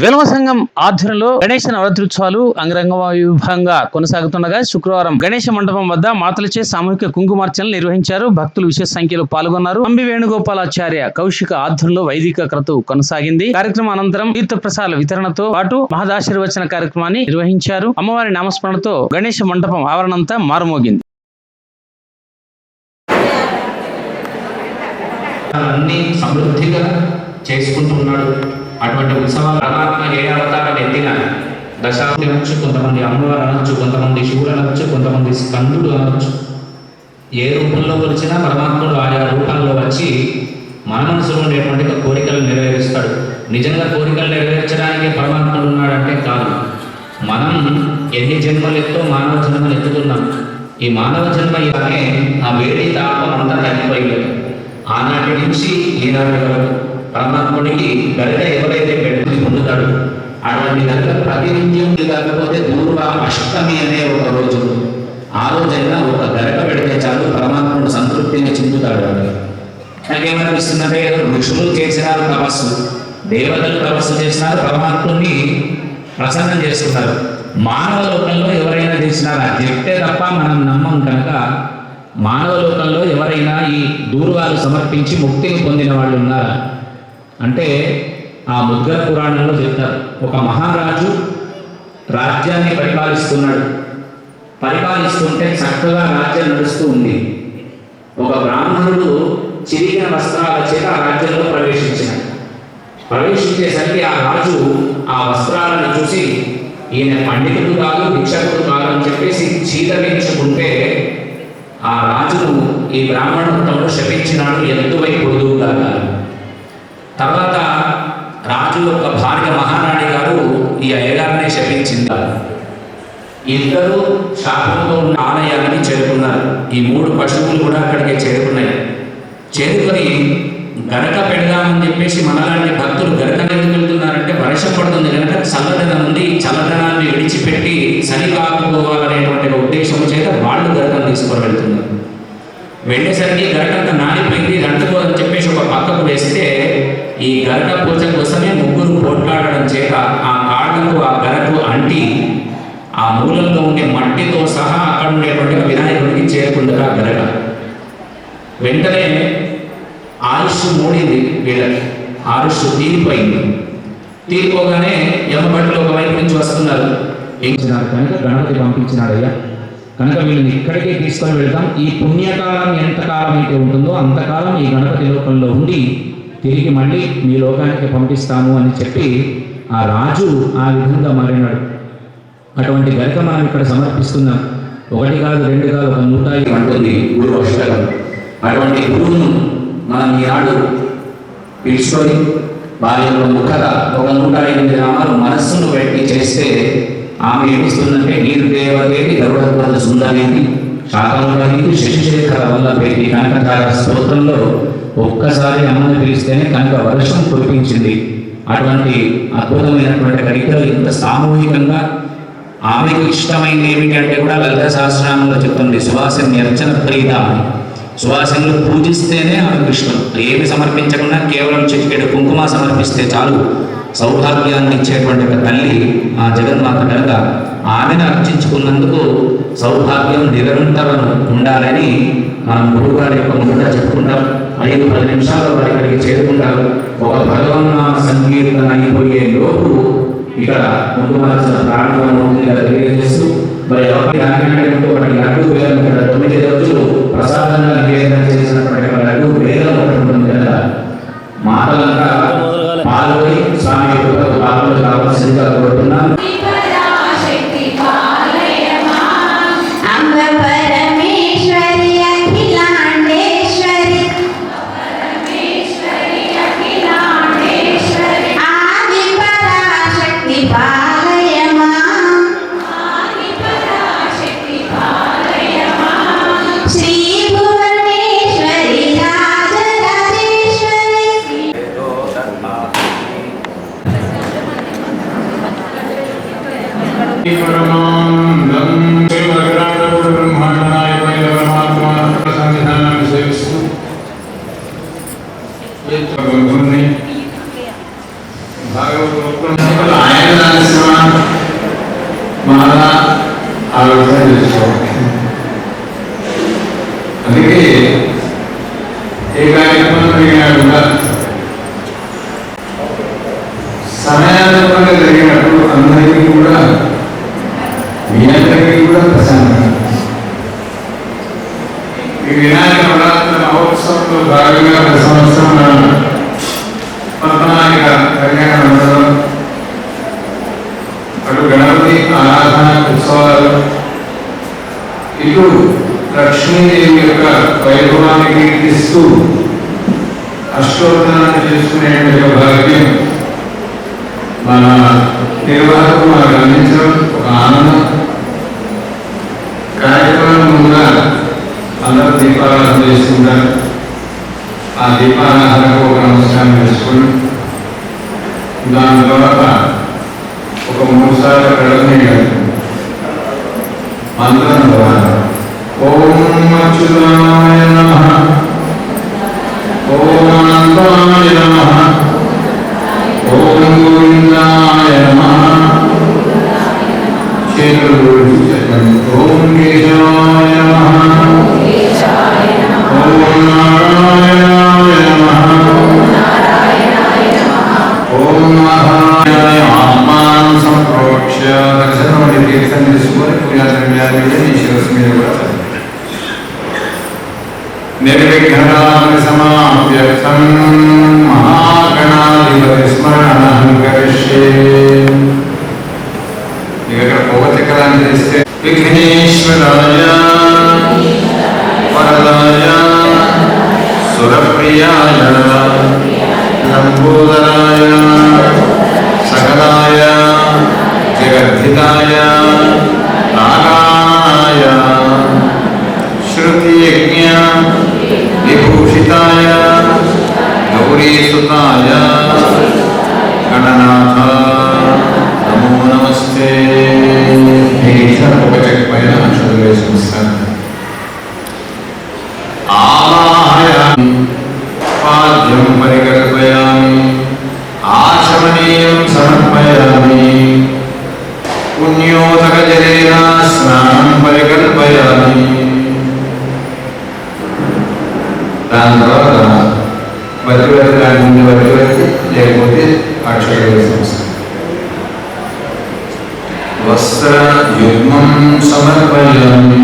వెలమ సంఘం ఆధ్వర్యంలో గణేష నవరాత్రోత్సవాలు అంగరంగ వైభవంగా కొనసాగుతుండగా శుక్రవారం గణేష మండపం వద్ద మాతలచే సామూహిక కుంకుమార్చనలు నిర్వహించారు. భక్తులు విశేష సంఖ్యలో పాల్గొన్నారు. అంబి వేణుగోపాలాచార్య కౌశిక ఆధ్వర్యంలో వైదిక క్రతువు కొనసాగింది. కార్యక్రమం అనంతరం తీర్థ ప్రసాద వితరణతో పాటు మహదాశీర్వచన కార్యక్రమాన్ని నిర్వహించారు. అమ్మవారి నామస్మరణతో గణేష మండపం ఆవరణంతా మారుమోగింది. సమృద్ధిగా చేసుకుంటున్నాడు. అటువంటి ఉత్సవాలు పరమాత్మ ఏ అవతారం ఎత్తిన దశావతి అనొచ్చు, కొంతమంది అమ్మవారు అనొచ్చు, కొంతమంది శివుడు అనొచ్చు, కొంతమంది స్కందుడు అనొచ్చు. ఏ రూపంలో వచ్చినా పరమాత్ముడు ఆయా రూపాల్లో వచ్చి మన మనసులో ఉండేటువంటి కోరికలు నెరవేరుస్తాడు. నిజంగా కోరికలు నెరవేర్చడానికి పరమాత్ముడు ఉన్నాడంటే కాదు. మనం ఎన్ని జన్మలెత్తో మానవ జన్మలు ఎత్తుతున్నాం. ఈ మానవ జన్మ ఇలానే ఆ వేడి తాపం అంతా తగ్గిపోయింది. ఆనాటి నుంచి ఈనాటి వరకు పరమాత్ముడికి గరిట ఎవరైతే పెట్టుకుని పొందుతాడు అటువంటి గరిట ప్రతినిత్యం కాకపోతే దూర్వ అష్టమి అనే ఒక రోజు, ఆ రోజైనా ఒక గరిట పెడితే చాలు పరమాత్ముడు సంతృప్తిని చెందుతాడు. నాకేమనిపిస్తుందంటే ఋషులు చేసినారు తపస్సు, దేవతలు తపస్సు చేసినారు, పరమాత్ముడిని ప్రసన్నం చేస్తున్నారు. మానవ లోకంలో ఎవరైనా చేసినారా చెప్తే తప్ప మనం నమ్మం కనుక మానవ లోకంలో ఎవరైనా ఈ దూర్వాలు సమర్పించి ముక్తిని పొందిన వాళ్ళు ఉన్నారా అంటే ఆ ముద్గర పురాణంలో చెప్తారు. ఒక మహారాజు రాజ్యాన్ని పరిపాలిస్తుంటే చక్కగా రాజ్యం నడుస్తూ ఉంది. ఒక బ్రాహ్మణుడు చిరిగిన వస్త్రాల చేత ఆ రాజ్యంలో ప్రవేశించేసరికి ఆ రాజు ఆ వస్త్రాలను చూసి ఈయన పండితుడు కాదు, భిక్షకుడు కాదు అని చెప్పేసి చీదరించుకుంటే ఆ రాజును ఈ బ్రాహ్మణోత్తముడు శపించినాడు, ఎత్తువై పొడుగుగా. తర్వాత రాజు యొక్క భార్య మహారాణి గారు ఈ అయ్యగారిని శపించింది. ఇద్దరు శాపంతో ఉన్న ఆలయానికి చేరుకున్నారు. ఈ 3 పశువులు కూడా అక్కడికి చేరుకున్నాయి. చేరుకొని గరక పెడదామని చెప్పేసి మనలాంటి భక్తులు గరక ఎందుకు వెళ్తున్నారంటే వర్షం పడుతుంది కనుక చల్లదనం నుండి చల్లదనాన్ని విడిచిపెట్టి చలి కాకపోవాలనేటువంటి ఉద్దేశం చేత వాళ్ళు గరకను తీసుకొని వెళ్తున్నారు. వెళ్ళేసరికి గరకంతా నానిపోయింది, అంటుకోదని చెప్పేసి ఒక పక్కకు వేస్తే ఈ గరక పూజ కోసమే 3 పోట్లాడడం చేత ఆ కాళ్ళకు ఆ గరకు అంటి ఆ మూలంలో ఉండే మట్టితో సహా అక్కడ ఉండేటువంటి వినాయకుడికి చేరుకుంటారు. ఆ గరక వెంటనే ఆయుష్ మూడింది, వీళ్ళకి ఆయుష్ తీరిపోయింది. తీరిపోగానే యమభటులు ఒకవైపు నుంచి వస్తున్నారు. కనుక గణపతి పంపించినాడయ్యా, కనుక వీళ్ళని ఇక్కడికే తీసుకొని వెళ్తాం. ఈ పుణ్యకాలం ఎంతకాలం అయితే ఉంటుందో అంతకాలం ఈ గణపతి లోకంలో ఉండి తిరిగి మళ్ళీ మీ లోకానికి పంపిస్తాము అని చెప్పి ఆ రాజు ఆ విధంగా మారినాడు. అటువంటి గరిక మనం ఇక్కడ సమర్పిస్తున్నాం. 1 కాదు 2 కాదు 105 అంటుంది గురువు అష్టకం. అటువంటి గురువును మనం ఈనాడు పిలుచుకొని వారి యొక్క ముఖత ఒక 108 నామాలు మనస్సును పెట్టి చేస్తే ఆమె ఏమిస్తుందంటే నీరు దేవదేవి గరుడ సుందరేది శాకంలోని శశిశేఖర వల్ల పెట్టి కనకధార స్తోత్రంలో ఒక్కసారి అమ్మని పిలిస్తేనే కనుక వర్షం కురిపించింది. అటువంటి అద్భుతమైనటువంటి కవితలు ఇంత సామూహికంగా ఆమెకు ఇష్టమైంది ఏమిటంటే కూడా లలిత సహస్రనామంలో చెప్తుంది సువాసన అర్చన ప్రీత. సువాసనలు పూజిస్తేనే ఆమెకు ఇష్టం. ఏమి సమర్పించకుండా కేవలం చిటికెడు కుంకుమ సమర్పిస్తే చాలు సౌభాగ్యాన్ని ఇచ్చేటువంటి ఒక తల్లి ఆ జగన్మాత కనుక ఆమెను అర్చించుకున్నందుకు సౌభాగ్యం నిరంతరం ఉండాలని మనం గురువుగారి యొక్క ముందుగా చెప్పుకుంటాం. 5-10 నిమిషాలు వారి ఇక్కడికి చేరుకుంటారు. ఒక భగవన్నామ సంకీర్తన అయిపోయే లోపు ఇక్కడ కుంకుమార్చన ప్రారంభమవుతుంది కదా తెలియజేస్తూ మరి ఎవరి ఆజ్ఞానంతో వాటి లడ్డు వేలం ఇక్కడ 9 రోజులు ప్రసాదంగా నివేదన చేసినటువంటి లడ్డు వేలం ఉంటుంది కదా. మాటలంతా పాల్గొని స్వామి యొక్క పాల్గొని కావాల్సిందిగా కోరుతున్నాను. భాగవతం నరసింహ మాల ఆలోచన చేసుకోవాలి. అందుకే ఏ కార్యక్రమం జరిగినా కూడా సమయానుకూలంగా జరిగినప్పుడు అందరికీ కూడా మీ అందరికీ కూడా ప్రశాంతంగా. ఈ వినాయక నవరాత్రి మహోత్సవంలో భాగంగా ప్రతి సంవత్సరం పద్మనాయక కళ్యాణ మండలం అటు గణపతి ఆరాధన ఉత్సవాలు ఇటు లక్ష్మీదేవి యొక్క వైభవాన్ని కీర్తిస్తూ అష్టోత్తరాన్ని చేసుకునే భాగ్యం మన నిర్వాహకులు మనకు అందించడం ఒక ఆనందం. కార్యక్రమం ముందుగా అందరూ దీపారాధన చేసుకుంటారు. ఆ దీపారాధనకు ఒక నమస్కారం చేసుకుని దాని తర్వాత ఒక 3 సార్లు కడగని మంత్రం ద్వారా ఓం అచ్యుతాయ నమః, ఓం అనంతాయ నమః, ఓం గోవిందాయ నమః. చేతులు చెప్పండి. ఓం కేశవాయ నమః, ఓం నారాయణాయ నమః, ఓం నారాయణాయ. ఆత్మానం సంప్రోక్ష్య దర్శనం తీర్థం తీసుకొని పూజాద్రవ్యాలు శిరస్సు మీద కూడా నిర్విఘ్నాన్ని సమాప్యర్థం మహాగణాధిపతి స్మరణం కరిష్యే. ఇక్కడ పోగచక్రాన్ని చేస్తే విఘ్నేశ్వరాయ వరదాయ సురప్రియాయ లంబోదరాయ సకలాయ జగద్ధితాయ నారాయణాయ శృతియజ్ఞ విభూషితాయ గౌరీసుతాయ గణనాథ నమో నమస్తే. పైన అక్షరం వేసుకొస్తాను. ఆవాహయామి పాద్యం పరికల్పయామి ఆచమనీయం సమర్పయామి పుణ్యోదక జలేన స్నానం పరికల్పయామి. దాని తర్వాత వరివరి దాని ముందు వరివరి లేకపోతే అక్షరం వేసుకొస్తాను. వస్త్రయుగ్మం సమర్పయామి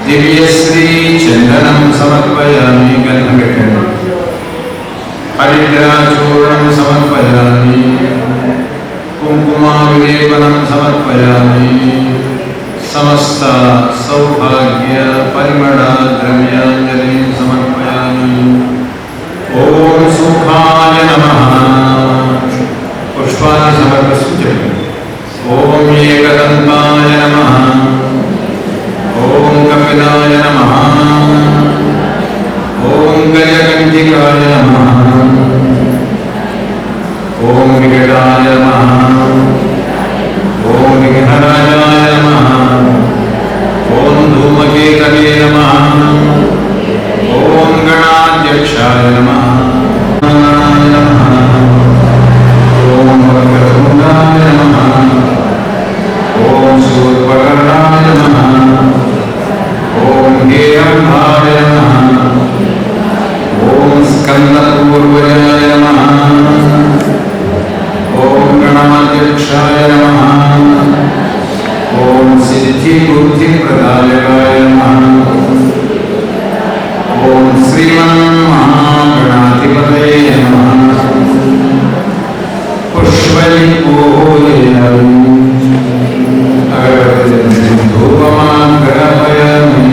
దివ్యశ్రీ చందనం సమర్పయామి. గంధం పెట్టండి. హరిద్రాచూర్ణం సమర్పయామి కుంకుమా విలేపనం సమర్పయామి. సమస్త సౌభాగ్య పరిమళ ద్రవ్యాంజలి సమర్పయామి. ఓం సుఖాయ నమః. పుష్పాన్ని సమర్పిస్తూ చెప్పండి. ఓం ఏకదంతాయ నమః, ఓం కపిలాయ నమః, ఓం గజకంఠికాయ నమః, ఓం వికటాయ నమః, ఓం విఘ్నరాజాయ నమః, ఓం ధూమకేతవే నమః, ఓం గణాధ్యక్షాయ నమః, ఓం వక్రతుండాయ నమః, ఓం శూర్పకర్ణాయ నమః, ఓం హేరంభాయ నమః, ఓం స్కందపూర్వజాయ నమః, ఓం గణాధ్యక్షాయ నమః, ఓం సిద్ధిబుద్ధిప్రదాయకాయ నమః, ఓం శ్రీమన్మహాగణాధిపతయే నమః. పుష్పలిపూజనం ధూపమాగ్రహయామి.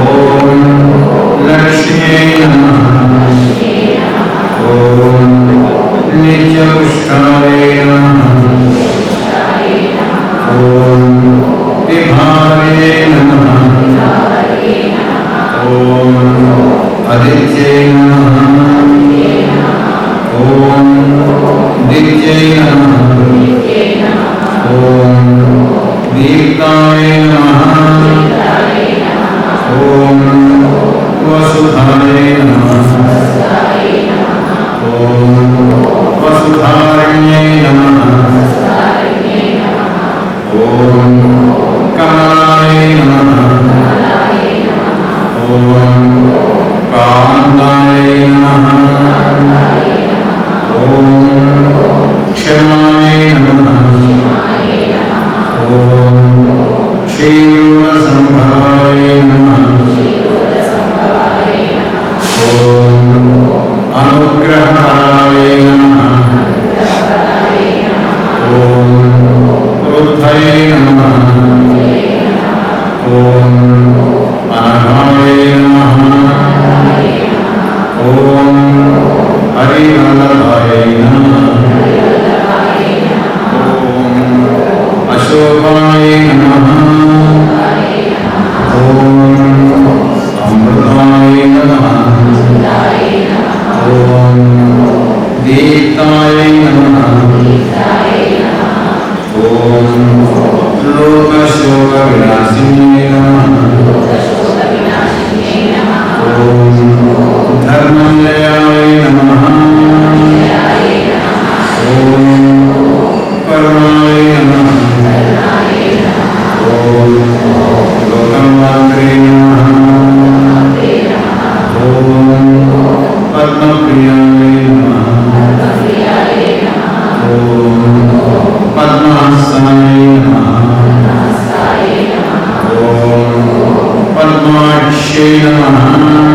ఓం లక్ష్మీ నమః, ఓం నిత్యపుష్టాయ నమః, ఓం విభావే నమః, ఓం ఆదిత్యే నమః, ఓం నిత్యై నమః, ఓం దీప్తాయ నమః, ఓం వసుధాయ నమః, ఓం వసుధాయ नमः। ओम लोकशोकविनाशिन्यै नमः। ओम धर्मजयाय नमः। ओम करुणाय नमः। ओम लोकमात्रे नमः। ओम पद्मप्रियाय नमः। ओम पद्मासनाय नमः। ओम पद्माक्षे नमः।